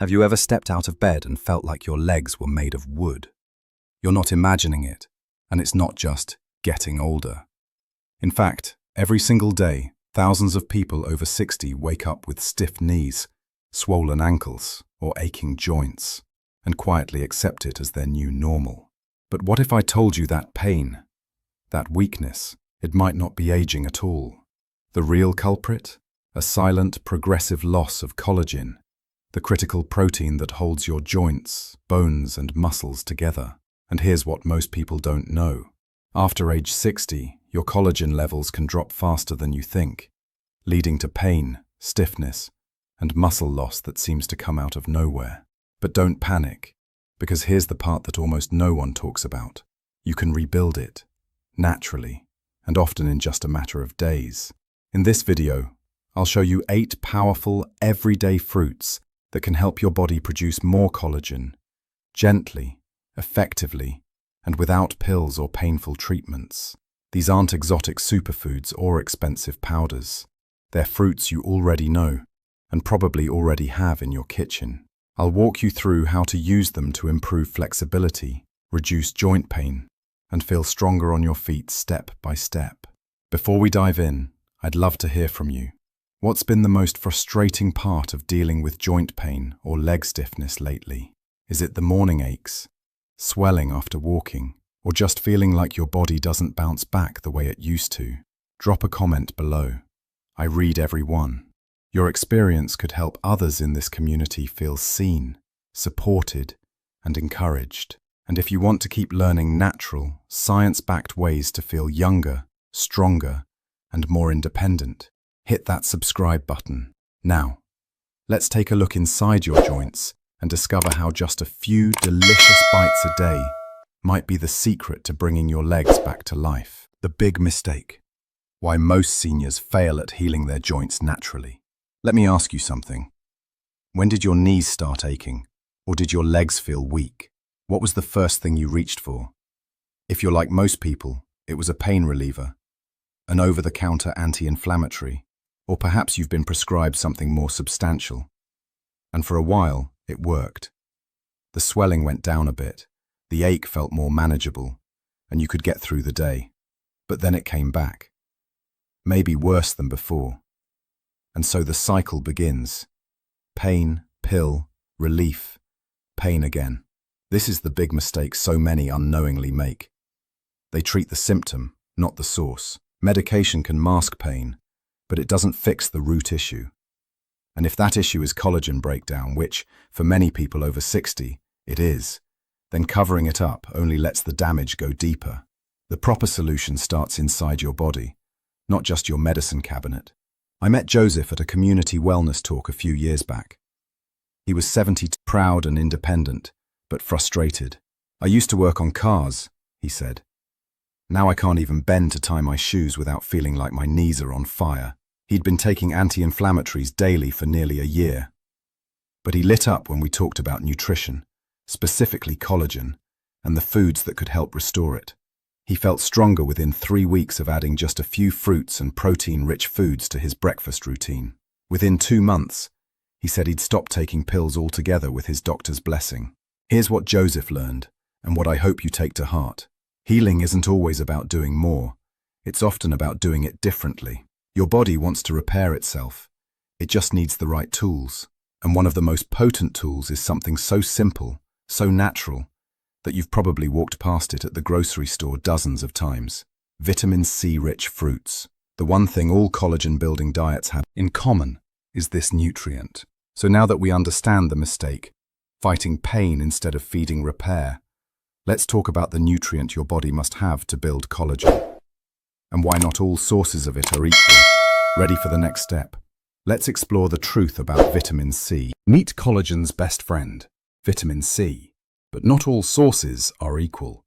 Have you ever stepped out of bed and felt like your legs were made of wood? You're not imagining it, and it's not just getting older. In fact, every single day, thousands of people over 60 wake up with stiff knees, swollen ankles, or aching joints, and quietly accept it as their new normal. But what if I told you that pain, that weakness, it might not be aging at all? The real culprit? A silent, progressive loss of collagen, the critical protein that holds your joints, bones, and muscles together. And here's what most people don't know. After age 60, your collagen levels can drop faster than you think, leading to pain, stiffness, and muscle loss that seems to come out of nowhere. But don't panic, because here's the part that almost no one talks about. You can rebuild it, naturally, and often in just a matter of days. In this video, I'll show you 8 powerful, everyday fruits that can help your body produce more collagen, gently, effectively, and without pills or painful treatments. These aren't exotic superfoods or expensive powders. They're fruits you already know, and probably already have in your kitchen. I'll walk you through how to use them to improve flexibility, reduce joint pain, and feel stronger on your feet step by step. Before we dive in, I'd love to hear from you. What's been the most frustrating part of dealing with joint pain or leg stiffness lately? Is it the morning aches, swelling after walking, or just feeling like your body doesn't bounce back the way it used to? Drop a comment below. I read every one. Your experience could help others in this community feel seen, supported, and encouraged. And if you want to keep learning natural, science-backed ways to feel younger, stronger, and more independent, hit that subscribe button. Now, let's take a look inside your joints and discover how just a few delicious bites a day might be the secret to bringing your legs back to life. The big mistake. Why most seniors fail at healing their joints naturally. Let me ask you something. When did your knees start aching? Or did your legs feel weak? What was the first thing you reached for? If you're like most people, it was a pain reliever, an over-the-counter anti-inflammatory, or perhaps you've been prescribed something more substantial. And for a while, it worked. The swelling went down a bit, the ache felt more manageable, and you could get through the day. But then it came back. Maybe worse than before. And so the cycle begins. Pain, pill, relief, pain again. This is the big mistake so many unknowingly make. They treat the symptom, not the source. Medication can mask pain, but it doesn't fix the root issue. And if that issue is collagen breakdown, which, for many people over 60, it is, then covering it up only lets the damage go deeper. The proper solution starts inside your body, not just your medicine cabinet. I met Joseph at a community wellness talk a few years back. He was 70, proud and independent, but frustrated. I used to work on cars, he said. Now I can't even bend to tie my shoes without feeling like my knees are on fire. He'd been taking anti-inflammatories daily for nearly a year. But he lit up when we talked about nutrition, specifically collagen, and the foods that could help restore it. He felt stronger within 3 weeks of adding just a few fruits and protein-rich foods to his breakfast routine. Within 2 months, he said he'd stopped taking pills altogether with his doctor's blessing. Here's what Joseph learned, and what I hope you take to heart. Healing isn't always about doing more. It's often about doing it differently. Your body wants to repair itself. It just needs the right tools. And one of the most potent tools is something so simple, so natural, that you've probably walked past it at the grocery store dozens of times. Vitamin C-rich fruits. The one thing all collagen-building diets have in common is this nutrient. So now that we understand the mistake, fighting pain instead of feeding repair, let's talk about the nutrient your body must have to build collagen. And why not all sources of it are equal. Ready for the next step? Let's explore the truth about vitamin C. Meet collagen's best friend, vitamin C. But not all sources are equal.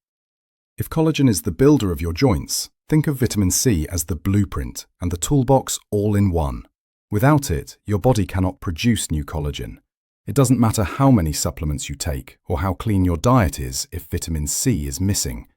If collagen is the builder of your joints, think of vitamin C as the blueprint and the toolbox all in one. Without it, your body cannot produce new collagen. It doesn't matter how many supplements you take or how clean your diet is if vitamin C is missing.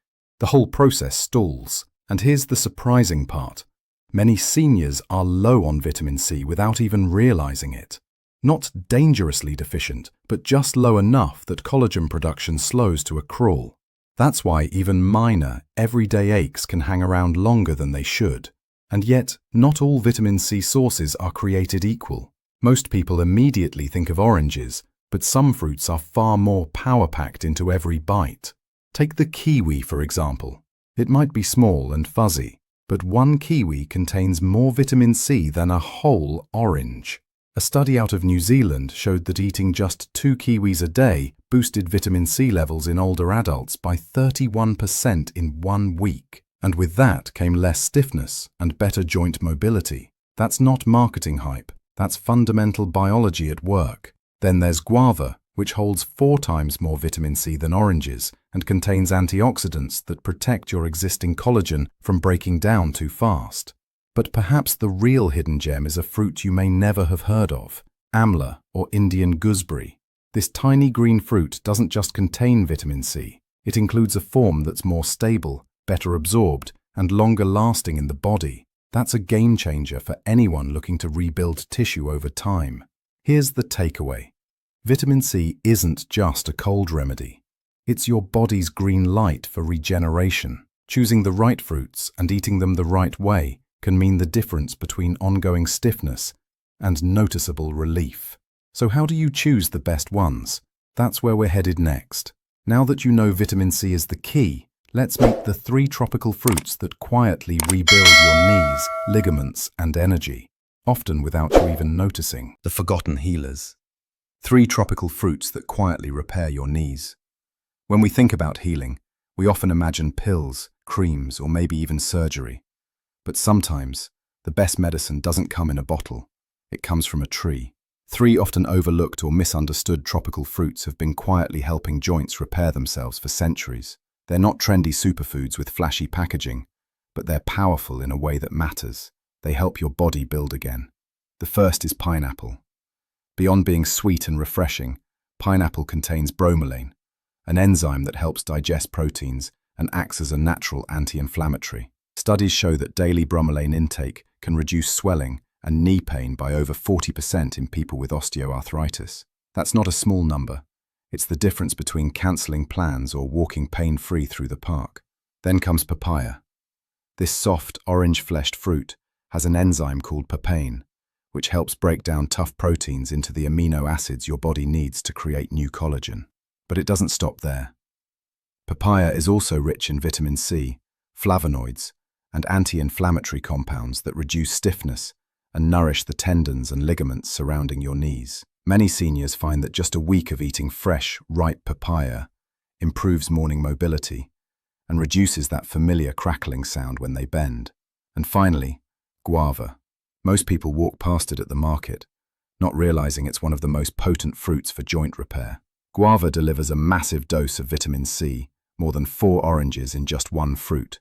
The whole process stalls. And here's the surprising part. Many seniors are low on vitamin C without even realizing it. Not dangerously deficient, but just low enough that collagen production slows to a crawl. That's why even minor, everyday aches can hang around longer than they should. And yet, not all vitamin C sources are created equal. Most people immediately think of oranges, but some fruits are far more power-packed into every bite. Take the kiwi, for example. It might be small and fuzzy, but one kiwi contains more vitamin C than a whole orange. A study out of New Zealand showed that eating just 2 kiwis a day boosted vitamin C levels in older adults by 31% in 1 week. And with that came less stiffness and better joint mobility. That's not marketing hype. That's fundamental biology at work. Then there's guava, which holds 4 times more vitamin C than oranges and contains antioxidants that protect your existing collagen from breaking down too fast. But perhaps the real hidden gem is a fruit you may never have heard of, amla or Indian gooseberry. This tiny green fruit doesn't just contain vitamin C. It includes a form that's more stable, better absorbed, and longer lasting in the body. That's a game changer for anyone looking to rebuild tissue over time. Here's the takeaway. Vitamin C isn't just a cold remedy. It's your body's green light for regeneration. Choosing the right fruits and eating them the right way can mean the difference between ongoing stiffness and noticeable relief. So how do you choose the best ones? That's where we're headed next. Now that you know vitamin C is the key, let's meet the 3 tropical fruits that quietly rebuild your knees, ligaments, and energy, often without you even noticing. The forgotten healers. 3 tropical fruits that quietly repair your knees. When we think about healing, we often imagine pills, creams, or maybe even surgery. But sometimes, the best medicine doesn't come in a bottle. It comes from a tree. 3 often overlooked or misunderstood tropical fruits have been quietly helping joints repair themselves for centuries. They're not trendy superfoods with flashy packaging, but they're powerful in a way that matters. They help your body build again. The first is pineapple. Beyond being sweet and refreshing, pineapple contains bromelain, an enzyme that helps digest proteins and acts as a natural anti-inflammatory. Studies show that daily bromelain intake can reduce swelling and knee pain by over 40% in people with osteoarthritis. That's not a small number. It's the difference between cancelling plans or walking pain-free through the park. Then comes papaya. This soft, orange-fleshed fruit has an enzyme called papain, which helps break down tough proteins into the amino acids your body needs to create new collagen. But it doesn't stop there. Papaya is also rich in vitamin C, flavonoids, and anti-inflammatory compounds that reduce stiffness and nourish the tendons and ligaments surrounding your knees. Many seniors find that just a week of eating fresh, ripe papaya improves morning mobility and reduces that familiar crackling sound when they bend. And finally, guava. Most people walk past it at the market, not realizing it's one of the most potent fruits for joint repair. Guava delivers a massive dose of vitamin C, more than 4 oranges in just 1 fruit,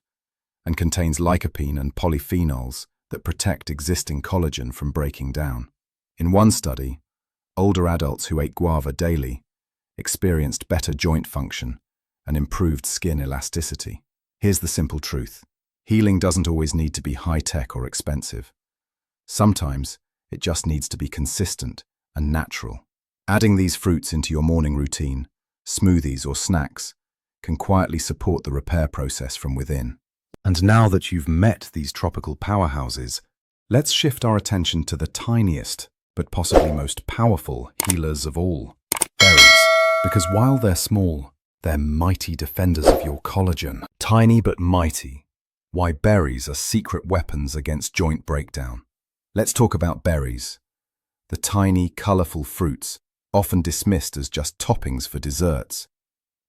and contains lycopene and polyphenols that protect existing collagen from breaking down. In one study, older adults who ate guava daily experienced better joint function and improved skin elasticity. Here's the simple truth. Healing doesn't always need to be high-tech or expensive. Sometimes it just needs to be consistent and natural. Adding these fruits into your morning routine, smoothies or snacks, can quietly support the repair process from within. And now that you've met these tropical powerhouses, let's shift our attention to the tiniest, but possibly most powerful healers of all, berries. Because while they're small, they're mighty defenders of your collagen. Tiny but mighty. Why berries are secret weapons against joint breakdown. Let's talk about berries. The tiny, colorful fruits, often dismissed as just toppings for desserts.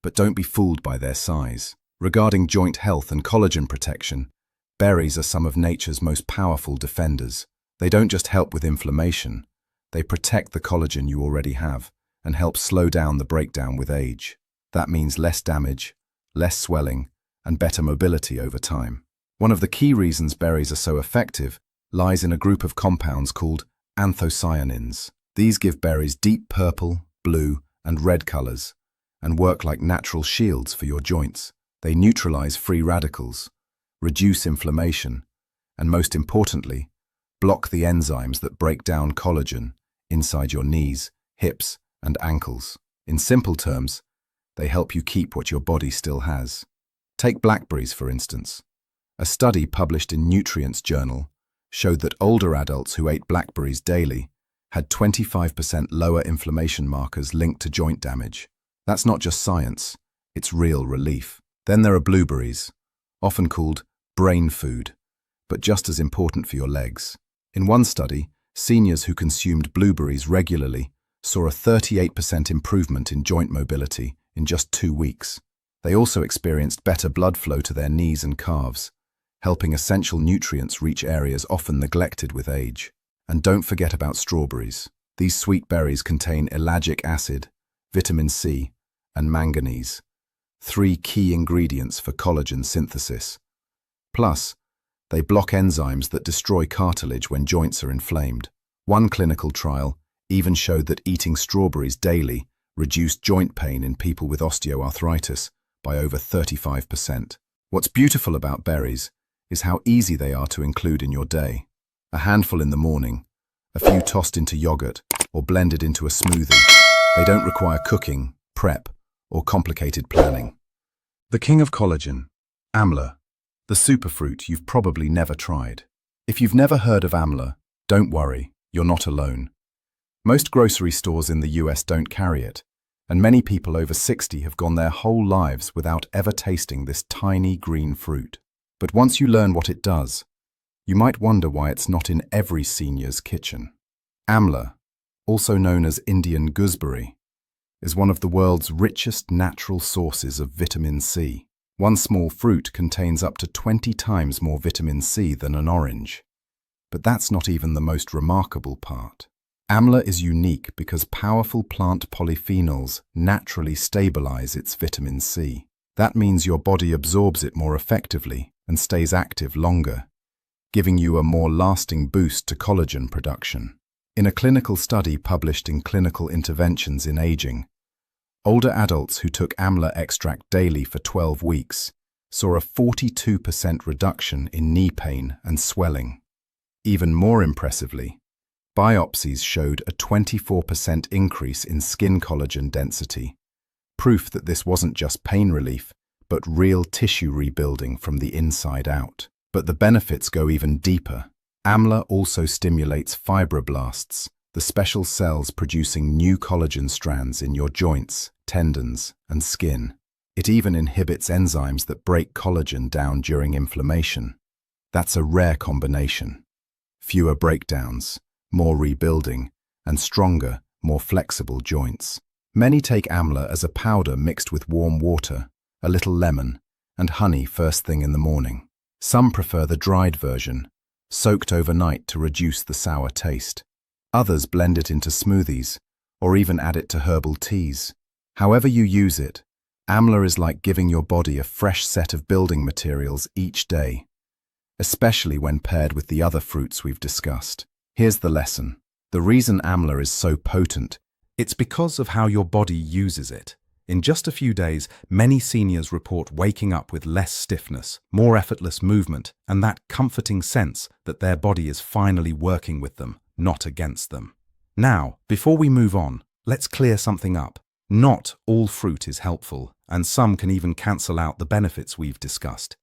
But don't be fooled by their size. Regarding joint health and collagen protection, berries are some of nature's most powerful defenders. They don't just help with inflammation, they protect the collagen you already have and help slow down the breakdown with age. That means less damage, less swelling, and better mobility over time. One of the key reasons berries are so effective lies in a group of compounds called anthocyanins. These give berries deep purple, blue, and red colors and work like natural shields for your joints. They neutralize free radicals, reduce inflammation, and most importantly, block the enzymes that break down collagen inside your knees, hips, and ankles. In simple terms, they help you keep what your body still has. Take blackberries, for instance. A study published in Nutrients Journal showed that older adults who ate blackberries daily had 25% lower inflammation markers linked to joint damage. That's not just science, it's real relief. Then there are blueberries, often called brain food, but just as important for your legs. In one study, seniors who consumed blueberries regularly saw a 38% improvement in joint mobility in just 2 weeks. They also experienced better blood flow to their knees and calves, helping essential nutrients reach areas often neglected with age. And don't forget about strawberries. These sweet berries contain ellagic acid, vitamin C, and manganese, 3 key ingredients for collagen synthesis. Plus, they block enzymes that destroy cartilage when joints are inflamed. One clinical trial even showed that eating strawberries daily reduced joint pain in people with osteoarthritis by over 35%. What's beautiful about berries is how easy they are to include in your day. A handful in the morning, a few tossed into yogurt or blended into a smoothie. They don't require cooking, prep, or complicated planning. The king of collagen, amla, the superfruit you've probably never tried. If you've never heard of amla, don't worry, you're not alone. Most grocery stores in the US don't carry it, and many people over 60 have gone their whole lives without ever tasting this tiny green fruit. But once you learn what it does, you might wonder why it's not in every senior's kitchen. Amla, also known as Indian gooseberry, is one of the world's richest natural sources of vitamin C. One small fruit contains up to 20 times more vitamin C than an orange. But that's not even the most remarkable part. Amla is unique because powerful plant polyphenols naturally stabilize its vitamin C. That means your body absorbs it more effectively and stays active longer, giving you a more lasting boost to collagen production. In a clinical study published in Clinical Interventions in Aging, older adults who took amla extract daily for 12 weeks saw a 42% reduction in knee pain and swelling. Even more impressively, biopsies showed a 24% increase in skin collagen density, proof that this wasn't just pain relief, but real tissue rebuilding from the inside out. But the benefits go even deeper. Amla also stimulates fibroblasts, the special cells producing new collagen strands in your joints, tendons, and skin. It even inhibits enzymes that break collagen down during inflammation. That's a rare combination. Fewer breakdowns, more rebuilding, and stronger, more flexible joints. Many take amla as a powder mixed with warm water, a little lemon, and honey first thing in the morning. Some prefer the dried version, soaked overnight to reduce the sour taste. Others blend it into smoothies, or even add it to herbal teas. However you use it, amla is like giving your body a fresh set of building materials each day, especially when paired with the other fruits we've discussed. Here's the lesson. The reason amla is so potent, it's because of how your body uses it. In just a few days, many seniors report waking up with less stiffness, more effortless movement, and that comforting sense that their body is finally working with them, not against them. Now, before we move on, let's clear something up. Not all fruit is helpful, and some can even cancel out the benefits we've discussed.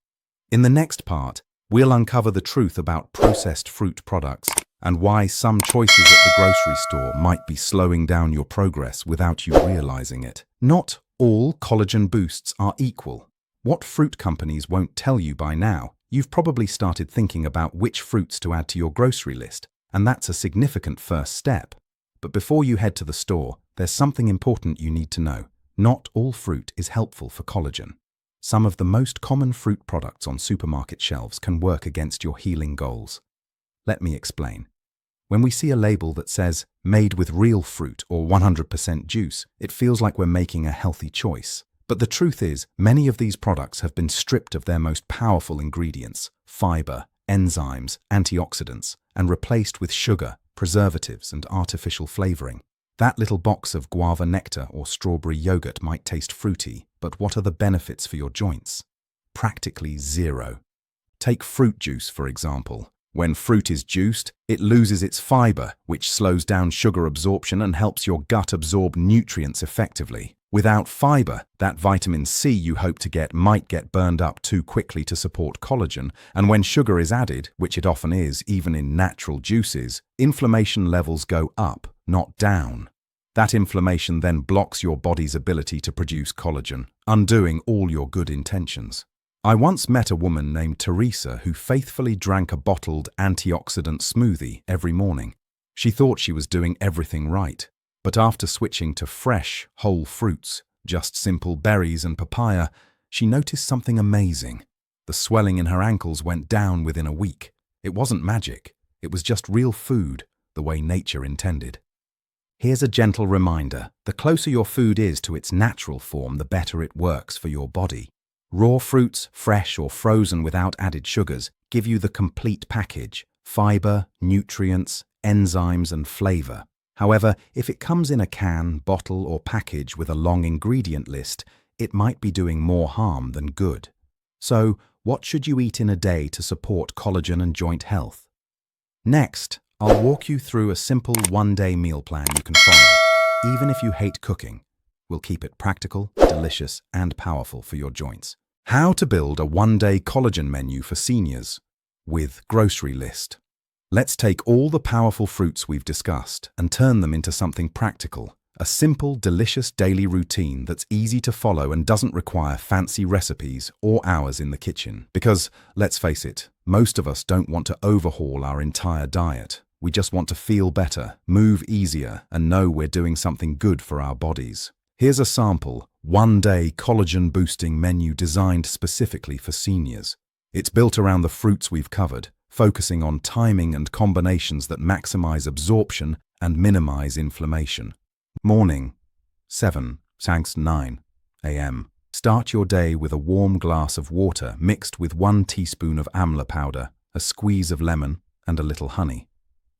In the next part, we'll uncover the truth about processed fruit products and why some choices at the grocery store might be slowing down your progress without you realizing it. Not all collagen boosts are equal. What fruit companies won't tell you by now, you've probably started thinking about which fruits to add to your grocery list, and that's a significant first step. But before you head to the store, there's something important you need to know. Not all fruit is helpful for collagen. Some of the most common fruit products on supermarket shelves can work against your healing goals. Let me explain. When we see a label that says, made with real fruit or 100% juice, it feels like we're making a healthy choice. But the truth is, many of these products have been stripped of their most powerful ingredients, fiber, enzymes, antioxidants, and replaced with sugar, preservatives, and artificial flavoring. That little box of guava nectar or strawberry yogurt might taste fruity, but what are the benefits for your joints? Practically zero. Take fruit juice, for example. When fruit is juiced, it loses its fiber, which slows down sugar absorption and helps your gut absorb nutrients effectively. Without fiber, that vitamin C you hope to get might get burned up too quickly to support collagen, and when sugar is added, which it often is even in natural juices, inflammation levels go up, not down. That inflammation then blocks your body's ability to produce collagen, undoing all your good intentions. I once met a woman named Teresa who faithfully drank a bottled antioxidant smoothie every morning. She thought she was doing everything right. But after switching to fresh, whole fruits, just simple berries and papaya, she noticed something amazing. The swelling in her ankles went down within a week. It wasn't magic. It was just real food, the way nature intended. Here's a gentle reminder. The closer your food is to its natural form, the better it works for your body. Raw fruits, fresh or frozen without added sugars, give you the complete package: fiber, nutrients, enzymes, and flavor. However, if it comes in a can, bottle, or package with a long ingredient list, it might be doing more harm than good. So, what should you eat in a day to support collagen and joint health? Next, I'll walk you through a simple one-day meal plan you can follow, even if you hate cooking. We'll keep it practical, delicious, and powerful for your joints. How to build a one-day collagen menu for seniors with grocery list. Let's take all the powerful fruits we've discussed and turn them into something practical, a simple, delicious daily routine that's easy to follow and doesn't require fancy recipes or hours in the kitchen. Because, let's face it, most of us don't want to overhaul our entire diet. We just want to feel better, move easier, and know we're doing something good for our bodies. Here's a sample, one-day collagen-boosting menu designed specifically for seniors. It's built around the fruits we've covered, focusing on timing and combinations that maximize absorption and minimize inflammation. Morning, 7–9 a.m. Start your day with a warm glass of water mixed with 1 teaspoon of amla powder, a squeeze of lemon, and a little honey.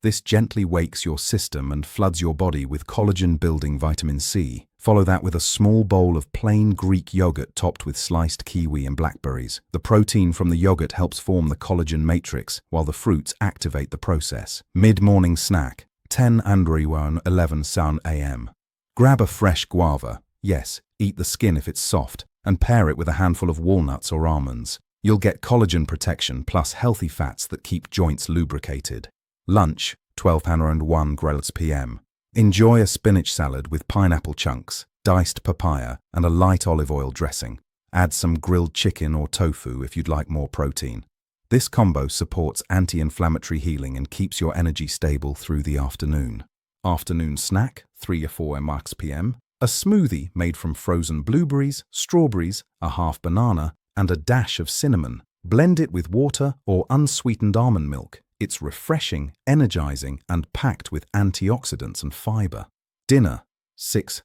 This gently wakes your system and floods your body with collagen-building vitamin C. Follow that with a small bowl of plain Greek yogurt topped with sliced kiwi and blackberries. The protein from the yogurt helps form the collagen matrix, while the fruits activate the process. Mid-morning snack, 10–11 a.m. Grab a fresh guava. Yes, eat the skin if it's soft, and pair it with a handful of walnuts or almonds. You'll get collagen protection plus healthy fats that keep joints lubricated. Lunch, 12–1 p.m. Enjoy a spinach salad with pineapple chunks, diced papaya, and a light olive oil dressing. Add some grilled chicken or tofu if you'd like more protein. This combo supports anti-inflammatory healing and keeps your energy stable through the afternoon. Afternoon snack, 3–4 p.m. A smoothie made from frozen blueberries, strawberries, a half banana, and a dash of cinnamon. Blend it with water or unsweetened almond milk. It's refreshing, energizing, and packed with antioxidants and fiber. Dinner, 6–7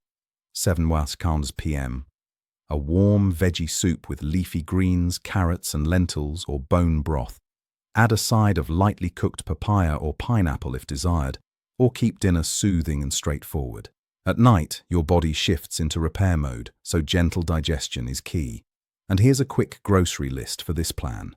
p.m. A warm veggie soup with leafy greens, carrots, and lentils or bone broth. Add a side of lightly cooked papaya or pineapple if desired, or keep dinner soothing and straightforward. At night, your body shifts into repair mode, so gentle digestion is key. And here's a quick grocery list for this plan.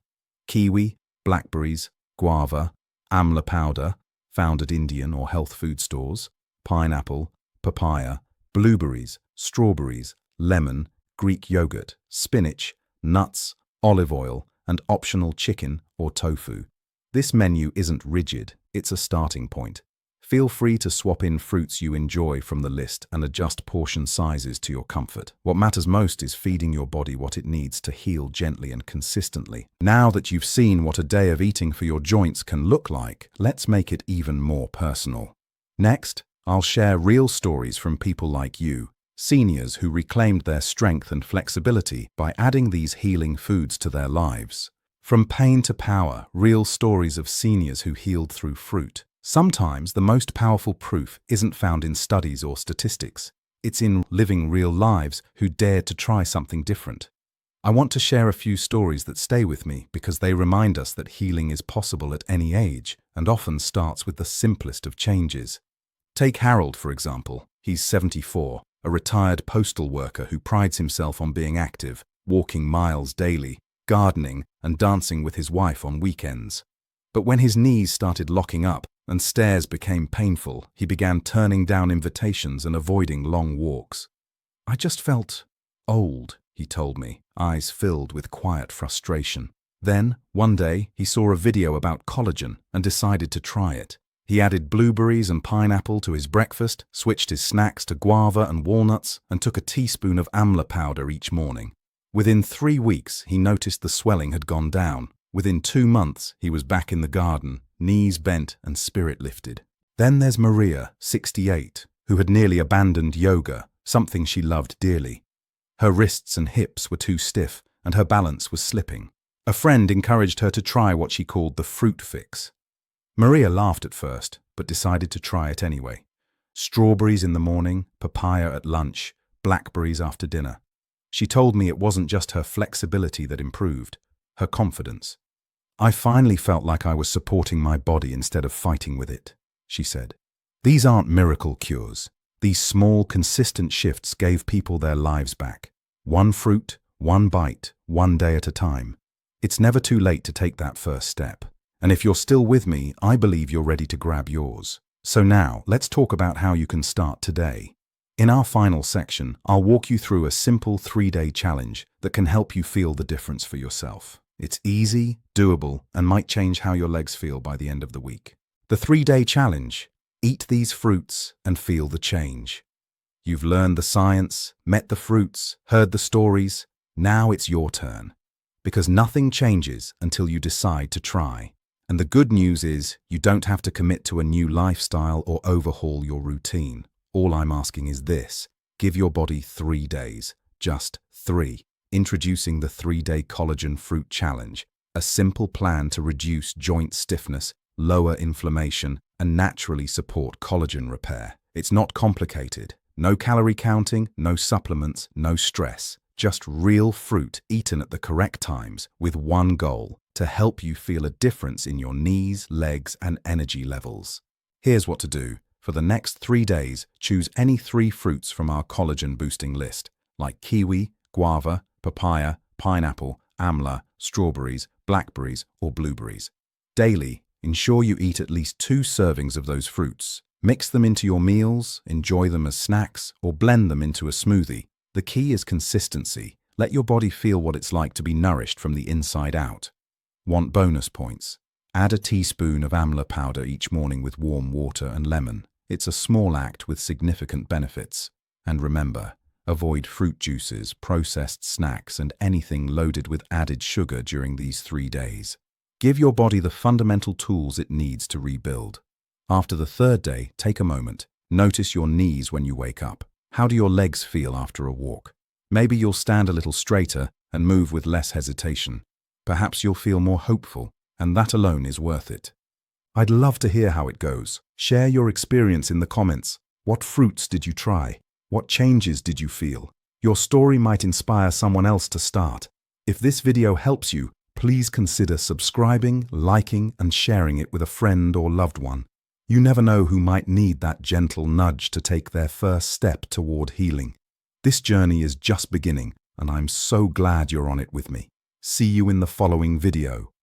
Kiwi, blackberries, guava, amla powder, found at Indian or health food stores, pineapple, papaya, blueberries, strawberries, lemon, Greek yogurt, spinach, nuts, olive oil, and optional chicken or tofu. This menu isn't rigid, it's a starting point. Feel free to swap in fruits you enjoy from the list and adjust portion sizes to your comfort. What matters most is feeding your body what it needs to heal gently and consistently. Now that you've seen what a day of eating for your joints can look like, let's make it even more personal. Next, I'll share real stories from people like you, seniors who reclaimed their strength and flexibility by adding these healing foods to their lives. From pain to power, real stories of seniors who healed through fruit. Sometimes the most powerful proof isn't found in studies or statistics. It's in living real lives who dared to try something different. I want to share a few stories that stay with me because they remind us that healing is possible at any age and often starts with the simplest of changes. Take Harold, for example. He's 74, a retired postal worker who prides himself on being active, walking miles daily, gardening, and dancing with his wife on weekends. But when his knees started locking up and stairs became painful, he began turning down invitations and avoiding long walks. I just felt old, he told me, eyes filled with quiet frustration. Then, one day, he saw a video about collagen and decided to try it. He added blueberries and pineapple to his breakfast, switched his snacks to guava and walnuts, and took a teaspoon of amla powder each morning. Within 3 weeks, he noticed the swelling had gone down. Within 2 months, he was back in the garden, knees bent and spirit lifted. Then there's Maria, 68, who had nearly abandoned yoga, something she loved dearly. Her wrists and hips were too stiff, and her balance was slipping. A friend encouraged her to try what she called the fruit fix. Maria laughed at first, but decided to try it anyway. Strawberries in the morning, papaya at lunch, blackberries after dinner. She told me it wasn't just her flexibility that improved, her confidence. I finally felt like I was supporting my body instead of fighting with it, she said. These aren't miracle cures. These small, consistent shifts gave people their lives back. One fruit, one bite, one day at a time. It's never too late to take that first step. And if you're still with me, I believe you're ready to grab yours. So now, let's talk about how you can start today. In our final section, I'll walk you through a simple 3-day challenge that can help you feel the difference for yourself. It's easy, doable, and might change how your legs feel by the end of the week. The 3-day challenge: eat these fruits and feel the change. You've learned the science, met the fruits, heard the stories. Now it's your turn. Because nothing changes until you decide to try. And the good news is, you don't have to commit to a new lifestyle or overhaul your routine. All I'm asking is this: give your body 3 days, just 3. Introducing the 3-day collagen fruit challenge, a simple plan to reduce joint stiffness, lower inflammation, and naturally support collagen repair. It's not complicated. No calorie counting, no supplements, no stress. Just real fruit eaten at the correct times with one goal: to help you feel a difference in your knees, legs, and energy levels. Here's what to do. For the next 3 days, choose any 3 fruits from our collagen boosting list, like kiwi, guava, papaya, pineapple, amla, strawberries, blackberries, or blueberries. Daily, ensure you eat at least 2 servings of those fruits. Mix them into your meals, enjoy them as snacks, or blend them into a smoothie. The key is consistency. Let your body feel what it's like to be nourished from the inside out. Want bonus points? Add a teaspoon of amla powder each morning with warm water and lemon. It's a small act with significant benefits. And remember, avoid fruit juices, processed snacks, and anything loaded with added sugar during these 3 days. Give your body the fundamental tools it needs to rebuild. After the 3rd day, take a moment. Notice your knees when you wake up. How do your legs feel after a walk? Maybe you'll stand a little straighter and move with less hesitation. Perhaps you'll feel more hopeful, and that alone is worth it. I'd love to hear how it goes. Share your experience in the comments. What fruits did you try? What changes did you feel? Your story might inspire someone else to start. If this video helps you, please consider subscribing, liking, and sharing it with a friend or loved one. You never know who might need that gentle nudge to take their first step toward healing. This journey is just beginning, and I'm so glad you're on it with me. See you in the following video.